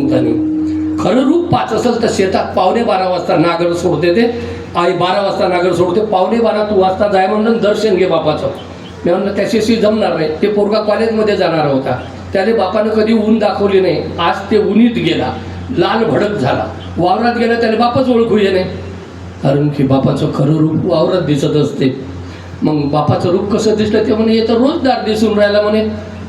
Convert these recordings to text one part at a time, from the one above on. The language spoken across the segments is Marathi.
भगवंतानी खरं रूप पाच असेल तर शेतात 11:15 वाजता नागर सोडते ते आई 12 वाजता नागर सोडते 11:15 तू वाजता जाय म्हणलं दर्शन घे बापाचं. मी म्हणलं त्याच्याशी जमणार नाही. ते पोरगा कॉलेजमध्ये जाणार होता. त्याने बापानं कधी ऊन दाखवली नाही. आज ते उन्हीत गेला, लाल भडक झाला. वावरात गेला त्याने बापाच ओळखू ये नाही, कारण की बापाचं खरं रूप वावरात दिसत असते. मग बापाचं रूप कसं दिसलं ते म्हणे येतं रोजदार दिसून राहिला म्हणे.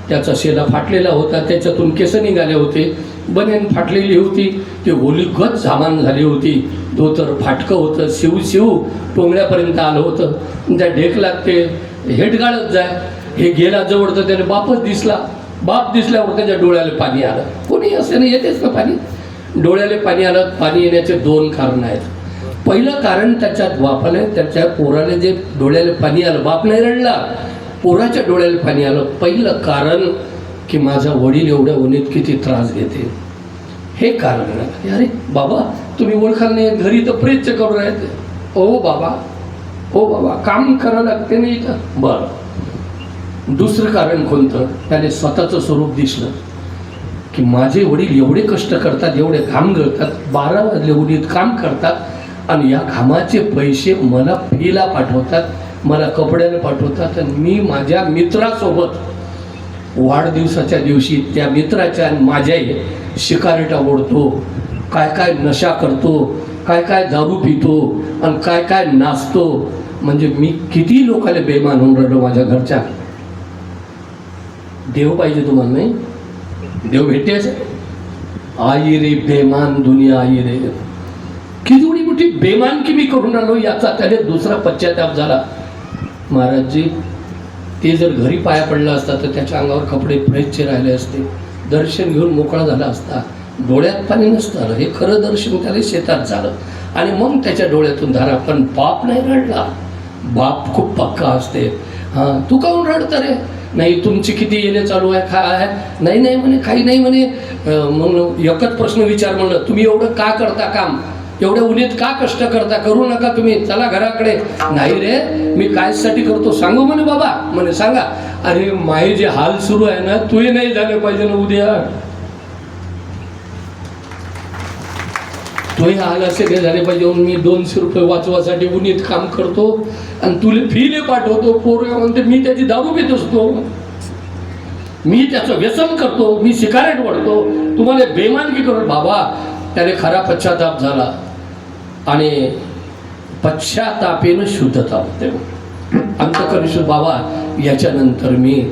त्याचा शेला फाटलेला होता, त्याच्यातून केस निघाले होते, बनेन फाटलेली होती, ते ओलीगत सामान झाली होती, धोतर फाटकं होतं, शिव टोंगळ्यापर्यंत आलं होतं. त्या ढेकलात ते हेट गाळत जाय. हे गेला जवळ तर त्याने बापच दिसला. बाप दिसल्यावर त्याच्या डोळ्याला पाणी आलं. कोणी असं नाही येतेच ना पाणी. डोळ्याला पाणी आलं. पाणी येण्याचे 2 कारण आहेत. पहिलं कारण त्याच्या बापाने त्याच्या पोराला जे डोळ्याला पाणी आलं, बाप नाही रडला, पोराच्या डोळ्याला पाणी आलं. पहिलं कारण की माझा वडील एवढ्या उन्हीत किती त्रास घेते, हे कारण आहे. अरे बाबा तुम्ही ओळखाल नाही, घरी तर प्रेतचे करून राहते. ओ बाबा काम करावं लागते नाही इथं. बरं, दुसरं कारण कोणतं? त्याने स्वतःचं स्वरूप दिसलं की माझे वडील एवढे कष्ट करतात, एवढे घाम गळतात, 12 वाजले उन्हीत काम करतात, आणि या घामाचे पैसे मला फीला पाठवतात, मला कपड्याला पाठवतात, आणि मी माझ्या मित्रासोबत वाढदिवसाच्या दिवशी त्या मित्राच्या आणि माझ्याही शिकारेटा ओढतो, काय नशा करतो, काय दारू पितो, आणि काय नाचतो. म्हणजे मी किती लोकांना बेमान होऊन राहिलो माझ्या घरच्या. देव पाहिजे तुम्हाला नाही? देव भेटेच. आई रे बेमान दुनिया आई रे, किती मोठी बेमानकी मी करून आलो. याचा त्याने दुसरा पश्चाताप झाला. महाराजजी ते जर घरी पाया पडला असता तर त्याच्या अंगावर कपडे फ्रेशचे राहिले असते, दर्शन घेऊन मोकळा झाला असता, डोळ्यात पाणी नसतं आलं. हे खरं दर्शन त्याला शेतात झालं आणि मग त्याच्या डोळ्यातून धारा. पण बाप नाही रडला. बाप खूप पक्का असते. हां तू काहून रडतं रे? नाही तुमची किती येणे चालू आहे, काय आहे? नाही म्हणे, काही नाही म्हणे. मग एकच प्रश्न विचार म्हणलं, तुम्ही एवढं का करता काम, एवढ्या उन्हीत का कष्ट करता? करू नका तुम्ही, चला घराकडे. नाही रे मी कायसाठी करतो सांगू म्हणे. बाबा म्हणे सांगा. अरे माई जे हाल सुरू आहे ना, तूही नाही झाले पाहिजे ना उद्या. तोही हाल असे काही झाले पाहिजे. मी 200 रुपये वाचवासाठी उन्हीत काम करतो आणि तुला फीले पाठवतो. पोरगा म्हणते मी त्याची दारू पित असतो, मी त्याचं व्यसन करतो, मी सिगारेट ओढतो, तुम्हाला बेमानगी करून. बाबा त्याने खरा पश्चाताप झाला आणि पश्चातापेनं शुद्धता होते. अंतकरिष्ठ बाबा याच्यानंतर मी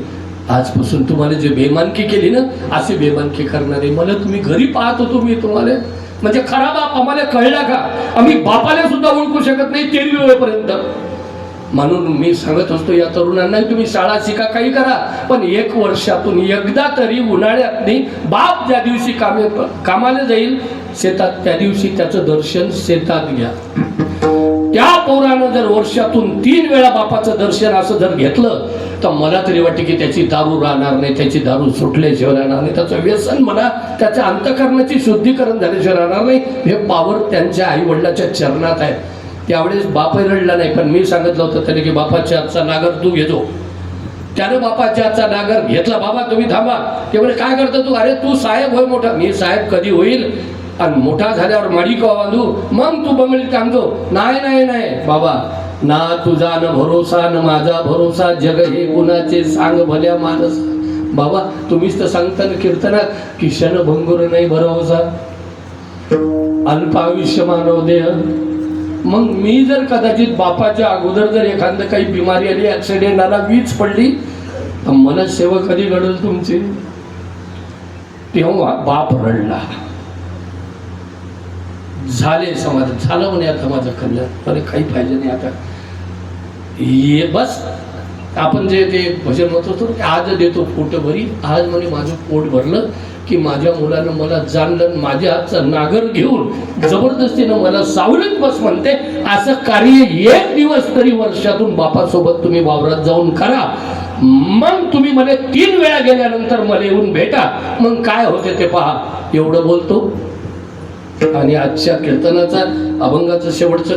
आजपासून तुम्हाला जे बेमानकी केली ना, असे बेमानकी करणारे मला तुम्ही घरी पाहत होतो मी तुम्हाला. म्हणजे खरा बाप आम्हाला कळला का? आम्ही बापाला सुद्धा ओळखू शकत नाही 13वी वेळेपर्यंत. म्हणून मी सांगत असतो या तरुणांना, तुम्ही शाळा शिका, काही करा, पण 1 वर्षातून एकदा तरी उन्हाळ्यात नाही, बाप ज्या दिवशी कामाला जाईल शेतात त्या दिवशी त्याचं दर्शन शेतात घ्या. त्या पोरानं जर वर्षातून 3 वेळा बापाचं दर्शन असं जर घेतलं तर मला तरी वाटते की त्याची दारू राहणार नाही, त्याची दारू सुटल्याशिवाय राहणार नाही, त्याचं व्यसन म्हणा, त्याच्या अंतःकरणाची शुद्धीकरण झाल्याशिवाय राहणार नाही. हे पावर त्यांच्या आई वडिलाच्या चरणात आहे. त्यावेळेस बापही रडला नाही, पण मी सांगितलं होतं त्याने की बापाच्या हातचा नागर तू घेतो. त्यानं बापाच्या हातचा नागर घेतला. बाबा तुम्ही थांबा. ते म्हणे काय करतो तू? अरे तू साहेब होय मोठा. मी साहेब कधी होईल आणि मोठा झाल्यावर माडी का बांधू, मग तू बंगलीत टांगतो. नाही बाबा, ना तुझा न भरोसा न माझा भरोसा, जग हे कुणाचे सांग भल्या मानस. बाबा तुम्हीच तर सांगता ना कीर्तनात, की क्षण भंगुर नाही भरोसा, अल्पायुष्य मानव देह. मग मी जर कदाचित बापाच्या अगोदर जर एखादं काही बिमारी आली, ऍक्सिडेंट आला, वीज पडली, तर मला सेवा कधी घडेल तुमची? तेव्हा बाप रडला. झाले समाधान झालं म्हणे, आता माझं कल्याण, अरे काही पाहिजे नाही आता, ये बस. आपण जे ते भजन म्हणत होतो, आज देतो पोट भरी, आज म्हणे माझं पोट भरलं की माझ्या मुलानं मला जाणलं, माझ्या हातचा नागर घेऊन जबरदस्तीनं मला सावलीत बस म्हणते. असं कार्य 1 दिवस तरी वर्षातून बापासोबत तुम्ही वावरात जाऊन करा. मग तुम्ही मला 3 वेळा गेल्यानंतर मला येऊन भेटा, मग काय होते ते पहा. एवढं बोलतो आणि आजच्या कीर्तनाचा अभंगाचं शेवटचं